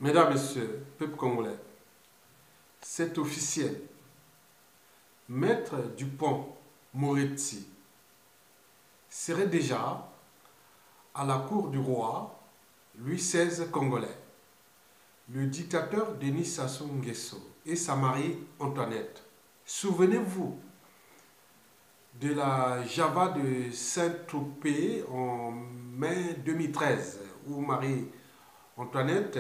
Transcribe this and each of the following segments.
Mesdames, Messieurs, peuple congolais, c'est officiel. Maître Dupont-Moretti serait déjà à la cour du roi Louis XVI congolais, le dictateur Denis Sassou Nguesso et sa mariée Antoinette. Souvenez-vous de la Java de Saint-Tropez en mai 2013, où Marie-Antoinette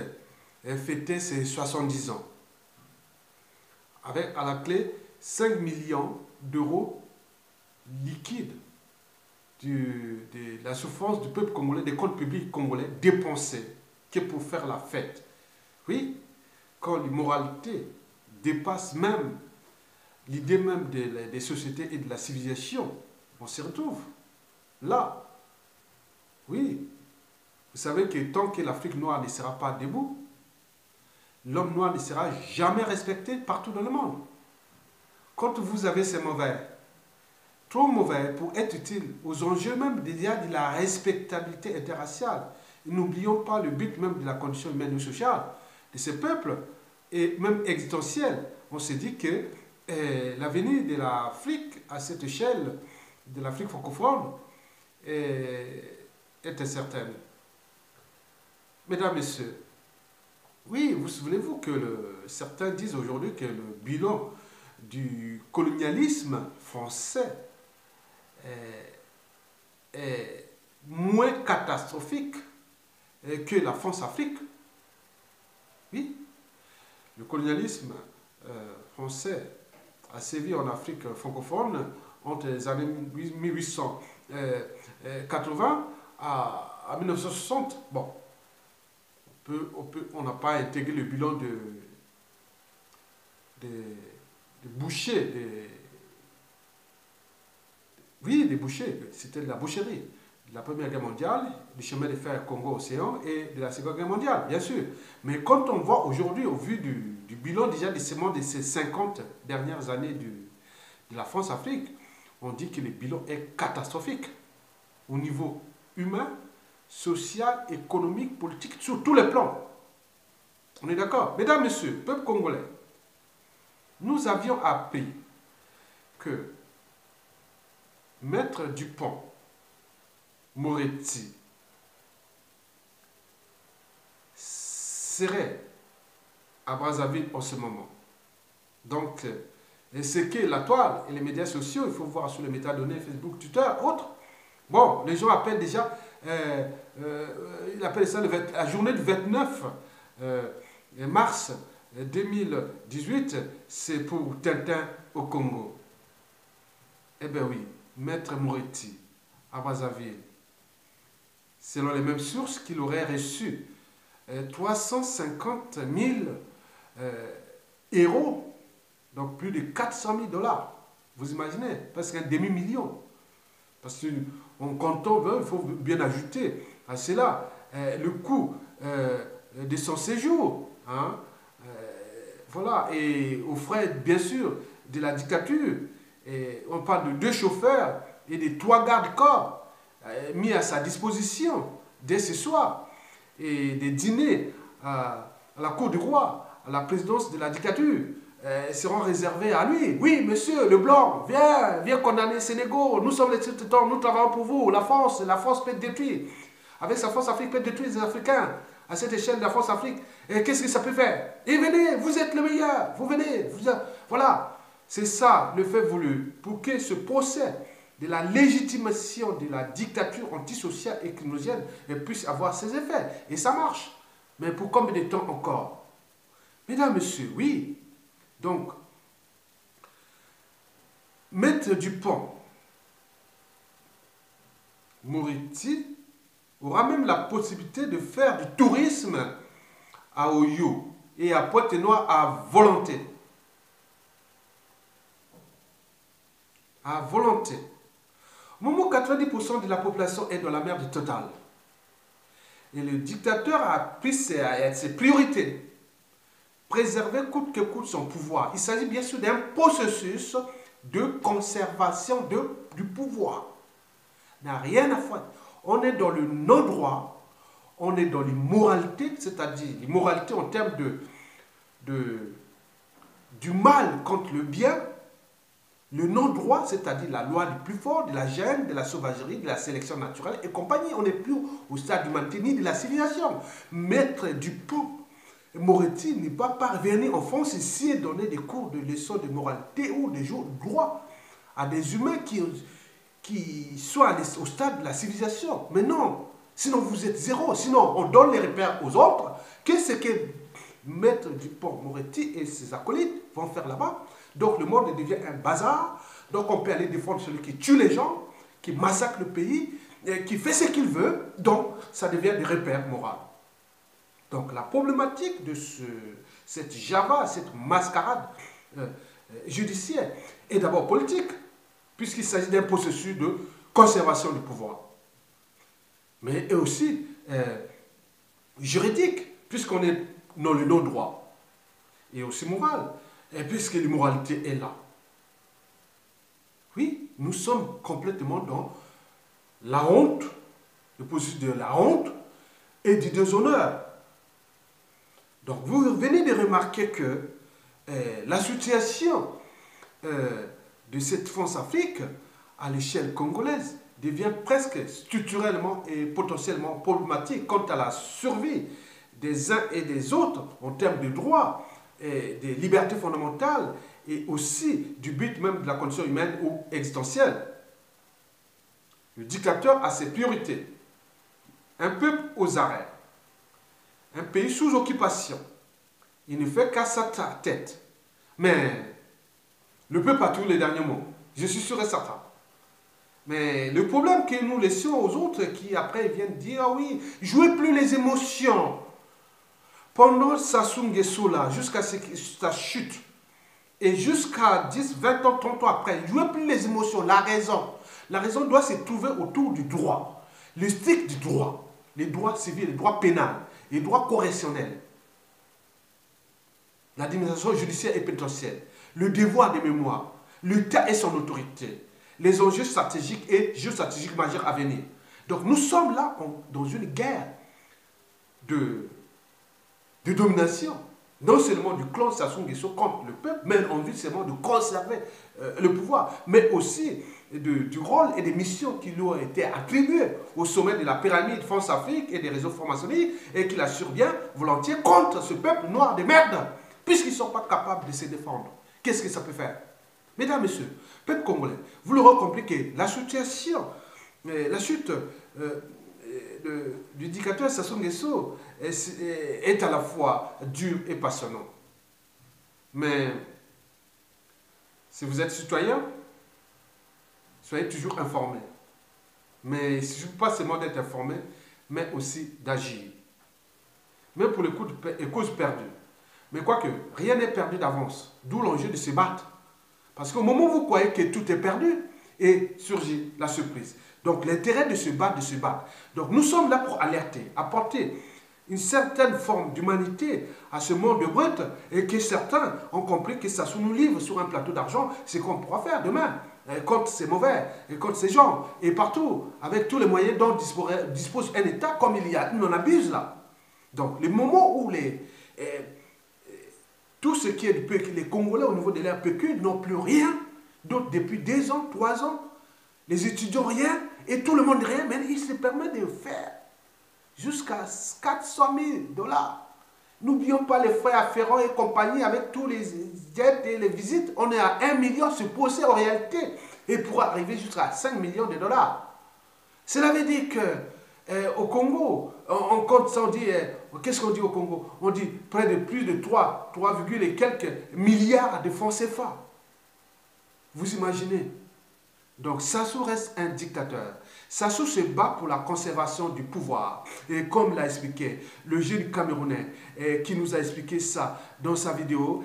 fêtait ses 70 ans, avec à la clé 5 millions d'euros liquides de la souffrance du peuple congolais, des comptes publics congolais dépensés que pour faire la fête. Oui, quand l'immoralité dépasse même l'idée même des sociétés et de la civilisation, on se retrouve là. Oui, vous savez que tant que l'Afrique noire ne sera pas debout, l'homme noir ne sera jamais respecté partout dans le monde. Quand vous avez ces mauvais, trop mauvais pour être utile aux enjeux même déjà de la respectabilité interraciale, n'oublions pas le but même de la condition humaine et sociale de ces peuples, et même existentiel. On se dit que l'avenir de l'Afrique à cette échelle, de l'Afrique francophone, est incertain. Mesdames, Messieurs, oui, vous souvenez-vous que certains disent aujourd'hui que le bilan du colonialisme français est moins catastrophique que la France-Afrique. Oui, le colonialisme français a sévi en Afrique francophone entre les années 1880 à 1960. Bon, on n'a pas intégré le bilan de bouchers, des bouchers, c'était de la boucherie, de la Première Guerre mondiale, du chemin de fer Congo-Océan et de la Seconde Guerre mondiale, bien sûr. Mais quand on voit aujourd'hui, au vu du bilan déjà de ces 50 dernières années de la France-Afrique, on dit que le bilan est catastrophique au niveau humain, social, économique, politique, sur tous les plans. On est d'accord? Mesdames, Messieurs, peuple congolais, nous avions appris que Maître Dupont-Moretti serait à Brazzaville en ce moment. Donc, ce qu'est la toile et les médias sociaux, il faut voir sur les métadonnées, Facebook, Twitter, autres. Bon, les gens appellent déjà, ils appellent ça la journée du 29 mars 2018, c'est pour Tintin au Congo. Eh bien oui, Maître Moretti à Brazzaville, selon les mêmes sources, qu'il aurait reçu 350 000 euros, donc plus de 400 000 $. Vous imaginez, presque un demi-million. Parce qu'en comptant, il faut bien ajouter à cela le coût de son séjour. Hein, voilà, et aux frais, bien sûr, de la dictature. Et on parle de 2 chauffeurs et de 3 gardes-corps mis à sa disposition dès ce soir. Et des dîners à la cour du roi, à la présidence de la dictature, seront réservés à lui. Oui, monsieur Leblanc, viens condamner Sénégal. Nous sommes les citoyens, nous travaillons pour vous. La France peut être détruite. Avec sa force, l'Afrique peut détruire les Africains. À cette échelle de la France-Afrique. Et qu'est-ce que ça peut faire? Et venez, vous êtes le meilleur. Vous venez. Voilà. C'est ça le fait voulu. Pour que ce procès de la légitimation de la dictature antisociale et criminogène puisse avoir ses effets. Et ça marche. Mais pour combien de temps encore? Mesdames, Messieurs, oui. Donc, Maître Dupont-Moretti aura même la possibilité de faire du tourisme à Oyo et à Pointe-Noire à volonté. À volonté. Au moment où 90% de la population est dans la merde totale. Et le dictateur a pris ses priorités. Préserver coûte que coûte son pouvoir. Il s'agit bien sûr d'un processus de conservation du pouvoir. N'a rien à faire. On est dans le non-droit, on est dans l'immoralité, c'est-à-dire l'immoralité en termes du mal contre le bien, le non-droit, c'est-à-dire la loi du plus fort, de la gêne, de la sauvagerie, de la sélection naturelle et compagnie. On n'est plus au stade de l'humanité ni de la civilisation. Maître Dupont-Moretti n'est pas parvenu en France ici et donner des cours de leçons de moralité ou de droit à des humains qui sont au stade de la civilisation. Mais non, sinon vous êtes zéro, sinon on donne les repères aux autres. Qu'est-ce que Maître Dupont-Moretti et ses acolytes vont faire là-bas? Donc le monde devient un bazar. Donc on peut aller défendre celui qui tue les gens, qui massacre le pays, qui fait ce qu'il veut. Donc ça devient des repères moraux. Donc la problématique de cette Java, cette mascarade judiciaire est d'abord politique, puisqu'il s'agit d'un processus de conservation du pouvoir. Mais aussi juridique, puisqu'on est dans le non-droit. Et aussi moral, puisque l'immoralité est là. Oui, nous sommes complètement dans la honte, le processus de la honte et du déshonneur. Donc vous venez de remarquer que la situation de cette France-Afrique à l'échelle congolaise devient presque structurellement et potentiellement problématique quant à la survie des uns et des autres en termes de droits et des libertés fondamentales et aussi du but même de la condition humaine ou existentielle. Le dictateur a ses priorités. Un peuple aux arrêts. Un pays sous occupation. Il ne fait qu'à sa tête. Mais le peuple a tous les derniers mots. Je suis sûr et certain. Mais le problème que nous laissons aux autres qui après viennent dire « Ah oui, jouez plus les émotions ». Pendant Sassou Nguesso là, jusqu'à sa chute, et jusqu'à 10, 20 ans, 30 ans après, jouez plus les émotions, la raison. La raison doit se trouver autour du droit. Le strict du droit. Les droits civils, les droits pénals, les droits correctionnels. L'administration judiciaire et pénitentiaire. Le devoir de mémoire. L'État et son autorité. Les enjeux stratégiques et géostratégiques majeurs à venir. Donc nous sommes là dans une guerre de domination, non seulement du clan Sassou Nguesso contre le peuple, mais on vit seulement de conserver le pouvoir, mais aussi du rôle et des missions qui lui ont été attribuées au sommet de la pyramide France-Afrique et des réseaux francs-maçonniques et qu'il assure bien volontiers contre ce peuple noir de merde, puisqu'ils ne sont pas capables de se défendre. Qu'est-ce que ça peut faire? Mesdames, Messieurs, peuple congolais, vous l'aurez compris que la situation, la chute du dictateur Sassou Nguesso est à la fois dur et passionnant. Mais si vous êtes citoyen, soyez toujours informés. Mais il ne suffit pas seulement d'être informé, mais aussi d'agir. Même pour les causes perdues. Mais quoique, rien n'est perdu d'avance. D'où l'enjeu de se battre. Parce qu'au moment où vous croyez que tout est perdu, et surgit la surprise. Donc l'intérêt de se battre, Donc nous sommes là pour alerter, apporter une certaine forme d'humanité à ce monde brut et que certains ont compris que ça nous livre sur un plateau d'argent, c'est qu'on pourra faire demain contre ces mauvais, et contre ces gens, et partout, avec tous les moyens dont dispose un État comme il y a, on en abuse là. Donc les moments où tout ce qui est les Congolais au niveau de leur PQ n'ont plus rien, d'autres depuis 2 ans, 3 ans, les étudiants rien, et tout le monde rien, mais il se permet de faire jusqu'à 400 000 $. N'oublions pas les frères Ferrand et compagnie avec tous les aides et les visites. On est à 1 million supposé en réalité et pour arriver jusqu'à 5 millions de $. Cela veut dire que au Congo, on compte ça, on dit, qu'est-ce qu'on dit au Congo? On dit près de plus de 3 et quelques milliards de francs CFA. Vous imaginez? Donc Sassou reste un dictateur. Sassou se bat pour la conservation du pouvoir. Et comme l'a expliqué le jeune Camerounais qui nous a expliqué ça dans sa vidéo,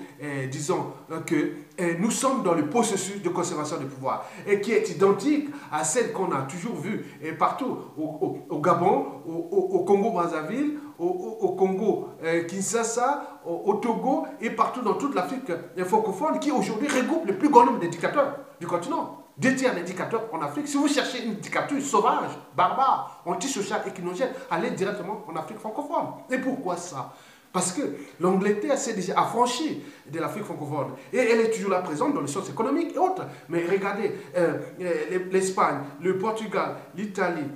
disant que nous sommes dans le processus de conservation du pouvoir et qui est identique à celle qu'on a toujours vue partout au Gabon, au Congo-Brazzaville, au Congo Kinshasa, au Togo et partout dans toute l'Afrique francophone qui aujourd'hui regroupe le plus grand nombre de dictateurs du continent. 2 tiers des dictateurs en Afrique. Si vous cherchez une dictature sauvage, barbare, antisociale, équinogène, allez directement en Afrique francophone. Et pourquoi ça? Parce que l'Angleterre s'est déjà affranchie de l'Afrique francophone. Et elle est toujours là présente dans les sciences économiques et autres. Mais regardez, l'Espagne, le Portugal, l'Italie,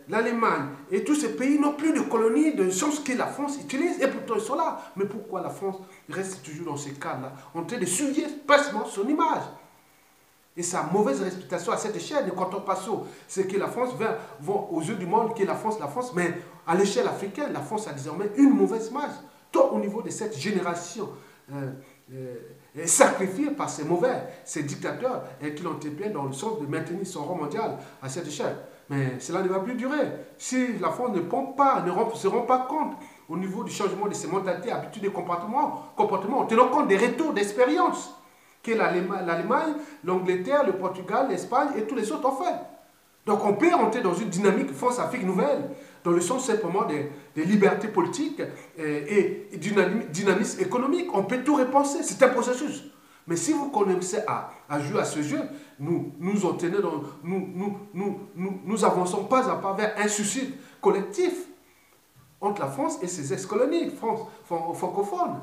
l'Allemagne et tous ces pays n'ont plus de colonies de sciences que la France utilise. Et pourtant, ils sont là. Mais pourquoi la France reste toujours dans ces cadres-là, en train de souiller prestement son image? Et sa mauvaise réputation à cette échelle, ne comptons pas sur ce que la France vont aux yeux du monde, qui est la France, mais à l'échelle africaine, la France a désormais une mauvaise image, tant au niveau de cette génération sacrifiée par ces dictateurs qui l'ont TP dans le sens de maintenir son rang mondial à cette échelle. Mais cela ne va plus durer. Si la France ne pompe pas, ne se rend pas compte au niveau du changement de ses mentalités, habitudes et comportements, en tenant compte des retours d'expérience que l'Allemagne, l'Angleterre, le Portugal, l'Espagne et tous les autres ont fait. Donc on peut rentrer dans une dynamique France-Afrique nouvelle, dans le sens simplement des libertés politiques et dynamisme économique. On peut tout repenser, c'est un processus. Mais si vous commencez à jouer à ce jeu, nous avançons pas à pas vers un suicide collectif entre la France et ses ex-colonies francophones.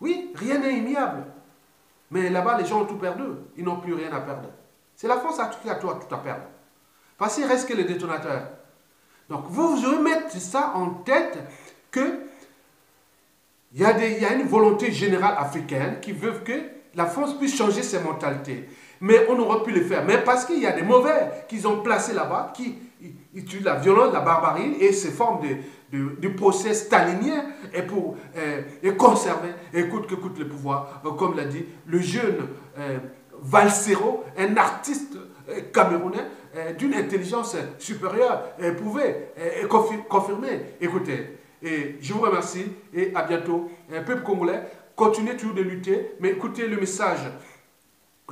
Oui, rien n'est immuable. Mais là-bas, les gens ont tout perdu. Ils n'ont plus rien à perdre. C'est la France qui a tout à perdre. Parce qu'il reste que les détonateurs. Donc, vous remettez ça en tête que il y a une volonté générale africaine qui veut que la France puisse changer ses mentalités. Mais on aurait pu le faire. Mais parce qu'il y a des mauvais qu'ils ont placés là-bas, qui utilisent la violence, la barbarie et ces formes de procès stalinien pour conserver, écoute que coûte le pouvoir, comme l'a dit le jeune Valsero, un artiste camerounais d'une intelligence supérieure, éprouvée et confirmée. Écoutez, et je vous remercie et à bientôt. Peuple congolais, continuez toujours de lutter, mais écoutez le message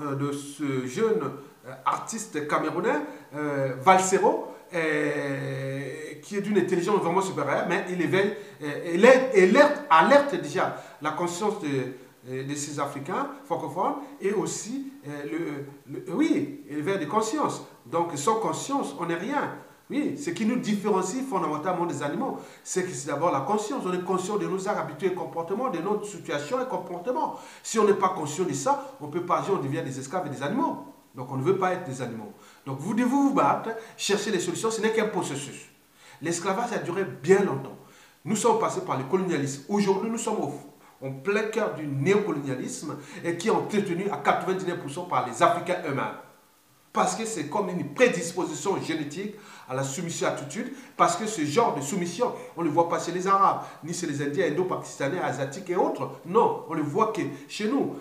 de ce jeune artiste camerounais, Valsero, qui est d'une intelligence vraiment supérieure, mais il éveille, alerte déjà la conscience de ces Africains francophones et aussi, oui, il éveille des consciences. Donc sans conscience, on n'est rien. Oui, ce qui nous différencie fondamentalement des animaux, c'est que c'est d'abord la conscience. On est conscient de nos habitudes et comportements, de notre situation et comportement. Si on n'est pas conscient de ça, on peut pas agir, on devient des esclaves et des animaux. Donc on ne veut pas être des animaux. Donc vous devez vous battre, chercher des solutions, ce n'est qu'un processus. L'esclavage a duré bien longtemps. Nous sommes passés par le colonialisme. Aujourd'hui, nous sommes en plein cœur du néocolonialisme et qui est entretenu à 99% par les Africains eux-mêmes. Parce que c'est comme une prédisposition génétique à la soumission-attitude, parce que ce genre de soumission, on ne le voit pas chez les Arabes, ni chez les Indiens, Indo-Pakistanais, Asiatiques et autres. Non, on le voit que chez nous.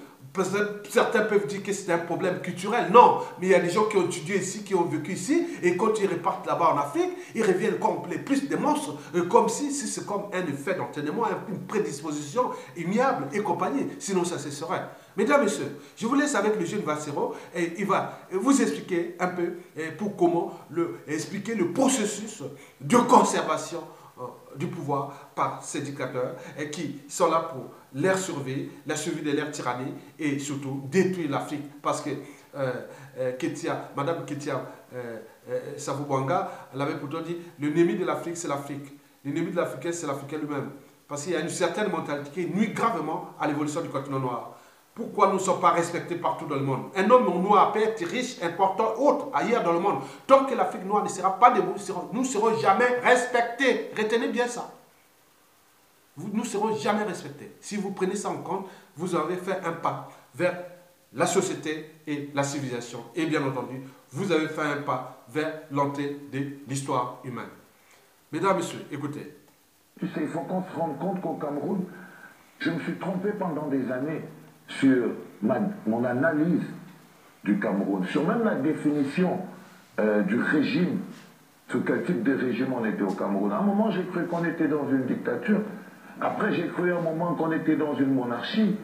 Certains peuvent dire que c'est un problème culturel. Non, mais il y a des gens qui ont étudié ici, qui ont vécu ici, et quand ils repartent là-bas en Afrique, ils reviennent comme plus des monstres, comme si c'est comme un effet d'entraînement, une prédisposition immuable et compagnie. Sinon, ça cesserait. Mesdames et messieurs, je vous laisse avec le jeune Valsero et il va vous expliquer un peu expliquer le processus de conservation du pouvoir par ces dictateurs qui sont là pour leur survie, la survie de leur tyrannie et surtout détruire l'Afrique. Parce que Madame Ketia Savobwanga, elle avait pourtant dit l'ennemi de l'Afrique, c'est l'Afrique. L'ennemi de l'Africain, c'est l'Africain lui-même. Parce qu'il y a une certaine mentalité qui nuit gravement à l'évolution du continent noir. Pourquoi nous ne sommes pas respectés partout dans le monde? Un homme noir peut être riche, important, autre, ailleurs dans le monde. Tant que l'Afrique noire ne sera pas debout, nous ne serons jamais respectés. Retenez bien ça. Nous ne serons jamais respectés. Si vous prenez ça en compte, vous avez fait un pas vers la société et la civilisation. Et bien entendu, vous avez fait un pas vers l'entrée de l'histoire humaine. Mesdames, Messieurs, écoutez. Tu sais, il faut qu'on se rende compte qu'au Cameroun, je me suis trompé pendant des années sur mon analyse du Cameroun, sur même la définition du régime, sur quel type de régime on était au Cameroun. À un moment, j'ai cru qu'on était dans une dictature. Après, j'ai cru à un moment qu'on était dans une monarchie.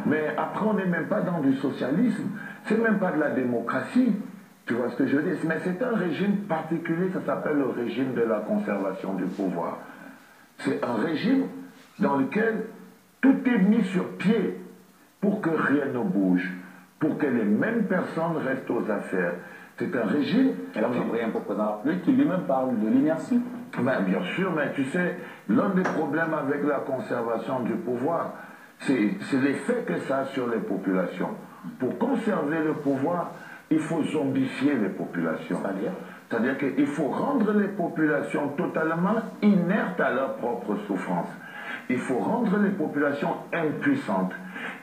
Mais après, on n'est même pas dans du socialisme. C'est même pas de la démocratie. Tu vois ce que je veux dire? Mais c'est un régime particulier, ça s'appelle le régime de la conservation du pouvoir. C'est un régime dans lequel tout est mis sur pied pour que rien ne bouge, pour que les mêmes personnes restent aux affaires. C'est un régime... Et là, vous envoyez un président de la République qui lui-même parle de l'inertie. Ben, bien sûr, mais tu sais, l'un des problèmes avec la conservation du pouvoir, c'est l'effet que ça a sur les populations. Pour conserver le pouvoir, il faut zombifier les populations. C'est-à-dire qu'il faut rendre les populations totalement inertes à leur propre souffrance. Il faut rendre les populations impuissantes.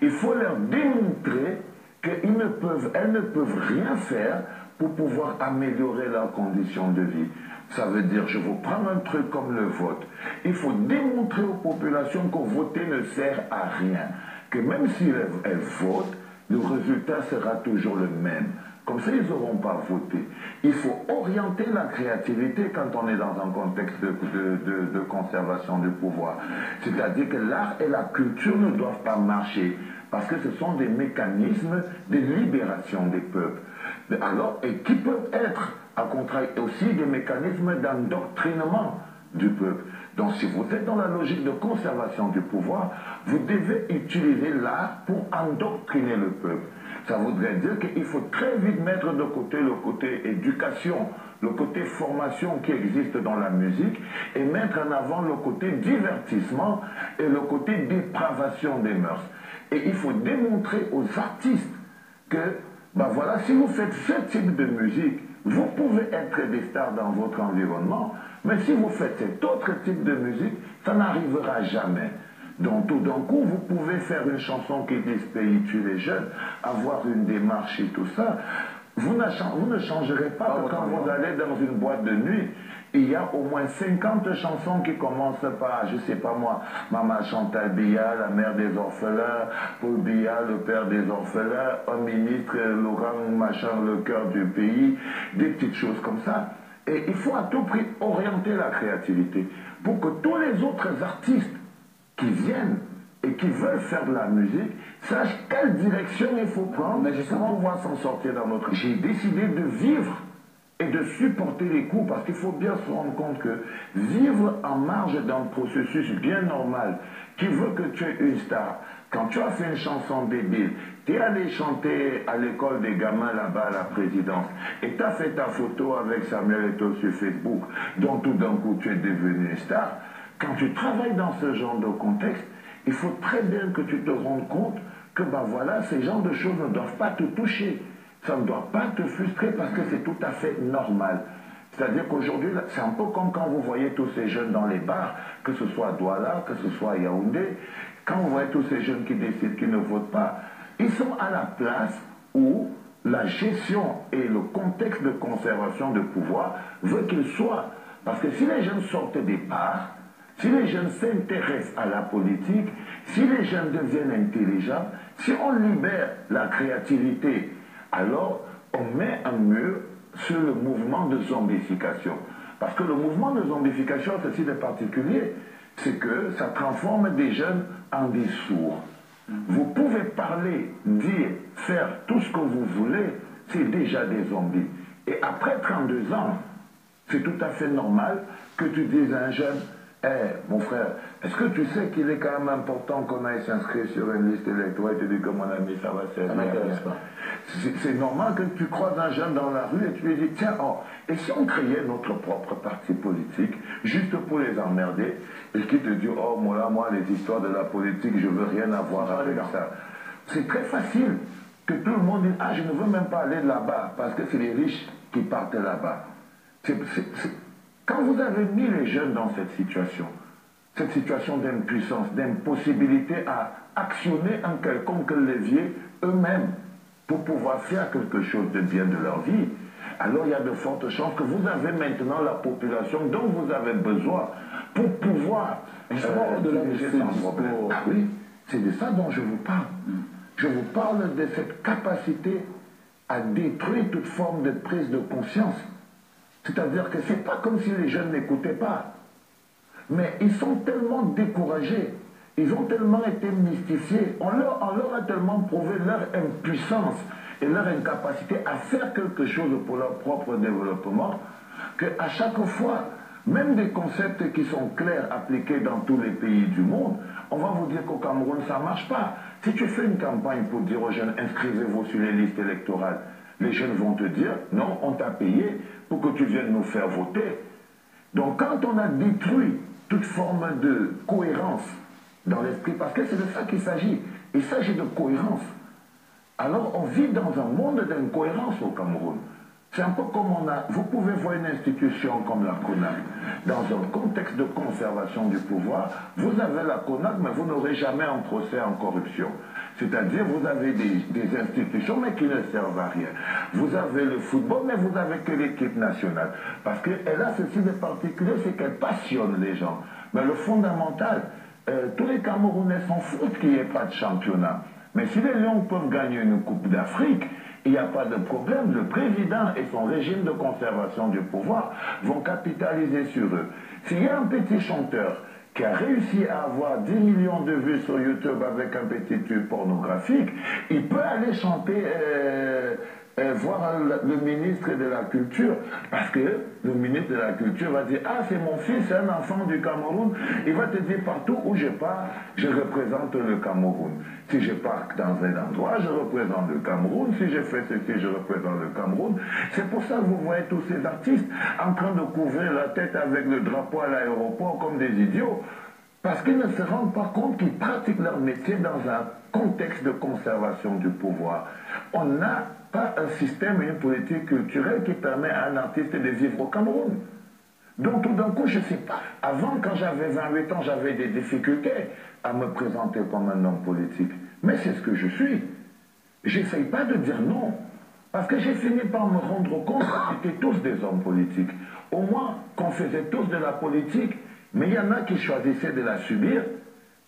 Il faut leur démontrer qu'elles ne peuvent rien faire pour pouvoir améliorer leurs conditions de vie. Ça veut dire, je vous prends un truc comme le vote. Il faut démontrer aux populations que voter ne sert à rien. Que même si elles votent, le résultat sera toujours le même. Comme ça, ils n'auront pas voté. Il faut orienter la créativité quand on est dans un contexte de conservation du pouvoir. C'est-à-dire que l'art et la culture ne doivent pas marcher, parce que ce sont des mécanismes de libération des peuples. Alors, et qui peuvent être, à contraire, aussi des mécanismes d'endoctrinement du peuple. Donc, si vous êtes dans la logique de conservation du pouvoir, vous devez utiliser l'art pour endoctriner le peuple. Ça voudrait dire qu'il faut très vite mettre de côté le côté éducation, le côté formation qui existe dans la musique, et mettre en avant le côté divertissement et le côté dépravation des mœurs. Et il faut démontrer aux artistes que, ben voilà, si vous faites ce type de musique, vous pouvez être des stars dans votre environnement, mais si vous faites cet autre type de musique, ça n'arrivera jamais. Donc tout d'un coup, vous pouvez faire une chanson qui dit « pays tue les jeunes », avoir une démarche et tout ça. Vous ne changerez pas que quand vous allez dans une boîte de nuit, il y a au moins 50 chansons qui commencent par, je sais pas moi, Maman Chantal Biya, la mère des orphelins, Paul Biya, le père des orphelins, un ministre, Laurent Machin, le cœur du pays, des petites choses comme ça. Et il faut à tout prix orienter la créativité pour que tous les autres artistes qui viennent et qui veulent faire de la musique sachent quelle direction il faut prendre pour pouvoir s'en sortir dans notre... J'ai décidé de vivre et de supporter les coups, parce qu'il faut bien se rendre compte que vivre en marge d'un processus bien normal qui veut que tu es une star, quand tu as fait une chanson débile, tu es allé chanter à l'école des gamins là-bas à la présidence, et tu as fait ta photo avec Samuel Eto'o sur Facebook, donc tout d'un coup tu es devenu une star. Quand tu travailles dans ce genre de contexte, il faut très bien que tu te rendes compte que ben voilà, ces genres de choses ne doivent pas te toucher. Ça ne doit pas te frustrer parce que c'est tout à fait normal. C'est-à-dire qu'aujourd'hui, c'est un peu comme quand vous voyez tous ces jeunes dans les bars, que ce soit à Douala, que ce soit à Yaoundé, quand vous voyez tous ces jeunes qui décident qu'ils ne votent pas, ils sont à la place où la gestion et le contexte de conservation de pouvoir veut qu'ils soient. Parce que si les jeunes sortent des bars, si les jeunes s'intéressent à la politique, si les jeunes deviennent intelligents, si on libère la créativité, alors on met un mur sur le mouvement de zombification. Parce que le mouvement de zombification, ceci de particulier, c'est que ça transforme des jeunes en des sourds. Vous pouvez parler, dire, faire tout ce que vous voulez, c'est déjà des zombies. Et après 32 ans, c'est tout à fait normal que tu dises à un jeune, mon frère, est-ce que tu sais qu'il est quand même important qu'on aille s'inscrire sur une liste électorale? Et tu dis que mon ami, ça va servir à rien. C'est normal que tu croises un jeune dans la rue et tu lui dis, tiens, et si on créait notre propre parti politique, juste pour les emmerder, et qui te dit, oh, moi, les histoires de la politique, je veux rien avoir avec ça. C'est très facile que tout le monde dise, je ne veux même pas aller là-bas, parce que c'est les riches qui partent là-bas. Quand vous avez mis les jeunes dans cette situation d'impuissance, d'impossibilité à actionner un quelconque levier eux-mêmes pour pouvoir faire quelque chose de bien de leur vie, alors il y a de fortes chances que vous avez maintenant la population dont vous avez besoin pour pouvoir diriger sans problème. Ah oui, c'est de ça dont je vous parle. Je vous parle de cette capacité à détruire toute forme de prise de conscience. C'est-à-dire que ce n'est pas comme si les jeunes n'écoutaient pas. Mais ils sont tellement découragés, ils ont tellement été mystifiés, on leur a tellement prouvé leur impuissance et leur incapacité à faire quelque chose pour leur propre développement, qu'à chaque fois, même des concepts qui sont clairs, appliqués dans tous les pays du monde, on va vous dire qu'au Cameroun, ça ne marche pas. Si tu fais une campagne pour dire aux jeunes, inscrivez-vous sur les listes électorales, les jeunes vont te dire, non, on t'a payé pour que tu viennes nous faire voter. Donc quand on a détruit toute forme de cohérence dans l'esprit, parce que c'est de ça qu'il s'agit, il s'agit de cohérence. Alors on vit dans un monde d'incohérence au Cameroun. C'est un peu comme vous pouvez voir une institution comme la CONAC. Dans un contexte de conservation du pouvoir, vous avez la CONAC, mais vous n'aurez jamais un procès en corruption. C'est-à-dire, vous avez des institutions, mais qui ne servent à rien. Vous avez le football, mais vous n'avez que l'équipe nationale. Parce qu'elle a ceci de particulier, c'est qu'elle passionne les gens. Mais le fondamental, tous les Camerounais s'en foutent qu'il n'y ait pas de championnat. Mais si les Lions peuvent gagner une Coupe d'Afrique, il n'y a pas de problème. Le président et son régime de conservation du pouvoir vont capitaliser sur eux. S'il y a un petit chanteur qui a réussi à avoir 10 millions de vues sur YouTube avec un petit tube pornographique, il peut aller chanter, voir le ministre de la Culture, parce que le ministre de la Culture va dire « Ah, c'est mon fils, c'est un enfant du Cameroun ». Il va te dire partout où je pars, je représente le Cameroun. Si je pars dans un endroit, je représente le Cameroun. Si je fais ceci, je représente le Cameroun. C'est pour ça que vous voyez tous ces artistes en train de couvrir la tête avec le drapeau à l'aéroport comme des idiots. Parce qu'ils ne se rendent pas compte qu'ils pratiquent leur métier dans un contexte de conservation du pouvoir. On n'a pas un système et une politique culturelle qui permet à un artiste de vivre au Cameroun. Donc tout d'un coup, je ne sais pas. Avant, quand j'avais 28 ans, j'avais des difficultés à me présenter comme un homme politique. Mais c'est ce que je suis. J'essaye pas de dire non. Parce que j'ai fini par me rendre compte qu'on était tous des hommes politiques. Au moins qu'on faisait tous de la politique, mais il y en a qui choisissaient de la subir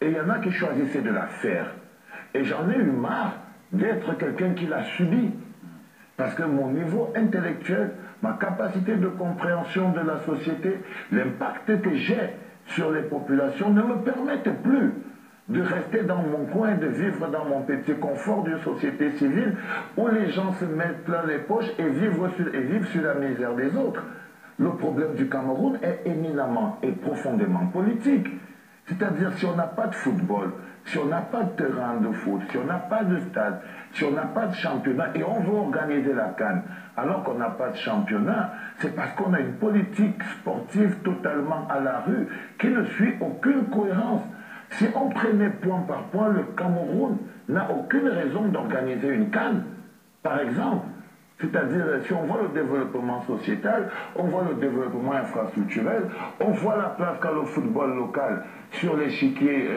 et il y en a qui choisissaient de la faire. Et j'en ai eu marre d'être quelqu'un qui l'a subi. Parce que mon niveau intellectuel, ma capacité de compréhension de la société, l'impact que j'ai sur les populations ne me permettent plus de rester dans mon coin, de vivre dans mon petit confort d'une société civile où les gens se mettent plein les poches et vivent sur la misère des autres. Le problème du Cameroun est éminemment et profondément politique. C'est-à-dire, si on n'a pas de football, si on n'a pas de terrain de foot, si on n'a pas de stade, si on n'a pas de championnat et on veut organiser la CAN alors qu'on n'a pas de championnat, c'est parce qu'on a une politique sportive totalement à la rue qui ne suit aucune cohérence. Si on prenait point par point, le Cameroun n'a aucune raison d'organiser une CAN, par exemple. C'est-à-dire, si on voit le développement sociétal, on voit le développement infrastructurel, on voit la place qu'a le football local sur l'échiquier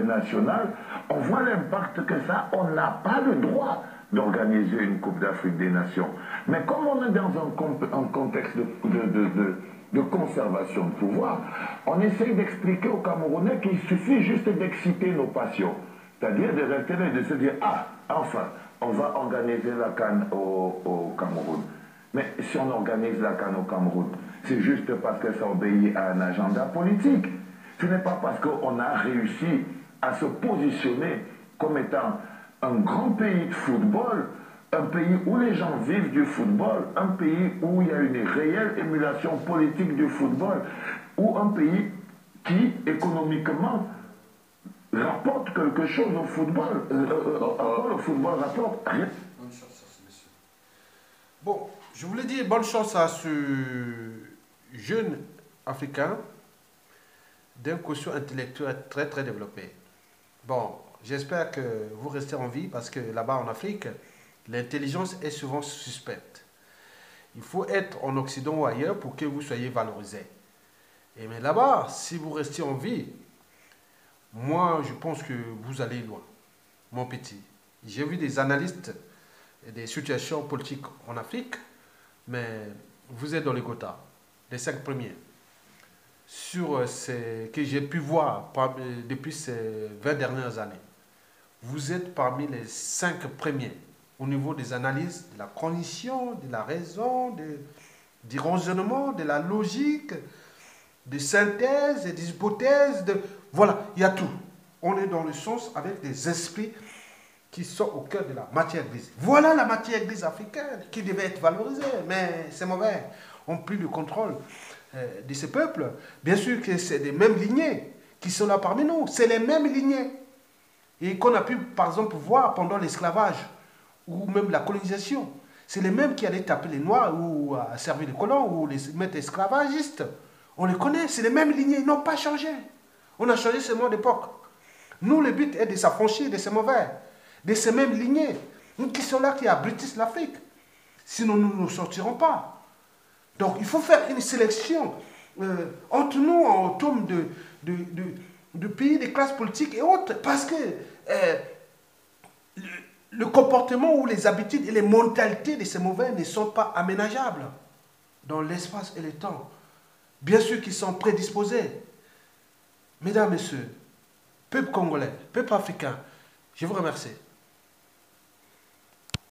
national, on voit l'impact que ça, on n'a pas le droit d'organiser une Coupe d'Afrique des Nations. Mais comme on est dans un contexte de conservation de pouvoir, on essaye d'expliquer aux Camerounais qu'il suffit juste d'exciter nos passions. C'est-à-dire de rester là et de se dire, ah, enfin, on va organiser la CAN au Cameroun. Mais si on organise la CAN au Cameroun, c'est juste parce que ça obéit à un agenda politique. Ce n'est pas parce qu'on a réussi à se positionner comme étant un grand pays de football, un pays où les gens vivent du football, un pays où il y a une réelle émulation politique du football, ou un pays qui, économiquement, rapporte quelque chose au football. Le football rapporte rien. Bonne chance à ce monsieur. Bon, je voulais dire bonne chance à ce jeune Africain d'un quotient intellectuel très très développé. Bon, j'espère que vous restez en vie parce que là-bas en Afrique, l'intelligence est souvent suspecte. Il faut être en Occident ou ailleurs pour que vous soyez valorisé. Et mais là-bas, si vous restez en vie, moi, je pense que vous allez loin, mon petit. J'ai vu des analystes et des situations politiques en Afrique, mais vous êtes dans les quotas, les 5 premiers. Sur ce que j'ai pu voir depuis ces 20 dernières années, vous êtes parmi les 5 premiers au niveau des analyses, de la cognition, de la raison, du raisonnement, de la logique, de synthèse et des hypothèses. Voilà, il y a tout. On est dans le sens avec des esprits qui sont au cœur de la matière grise. Voilà la matière grise africaine qui devait être valorisée, mais c'est mauvais. On pris le contrôle de ces peuples. Bien sûr que c'est des mêmes lignées qui sont là parmi nous. C'est les mêmes lignées. Et qu'on a pu, par exemple, voir pendant l'esclavage ou même la colonisation. C'est les mêmes qui allaient taper les Noirs ou servir les colons ou les maîtres esclavagistes. On les connaît, c'est les mêmes lignées, ils n'ont pas changé. On a changé seulement d'époque. Nous, le but est de s'affranchir de ces mauvais, de ces mêmes lignées, qui sont là, qui abrutissent l'Afrique. Sinon, nous ne sortirons pas. Donc, il faut faire une sélection entre nous, en termes de pays, des classes politiques et autres, parce que le comportement ou les habitudes et les mentalités de ces mauvais ne sont pas aménageables dans l'espace et le temps. Bien sûr qu'ils sont prédisposés. Mesdames, Messieurs, peuple congolais, peuple africain, je vous remercie.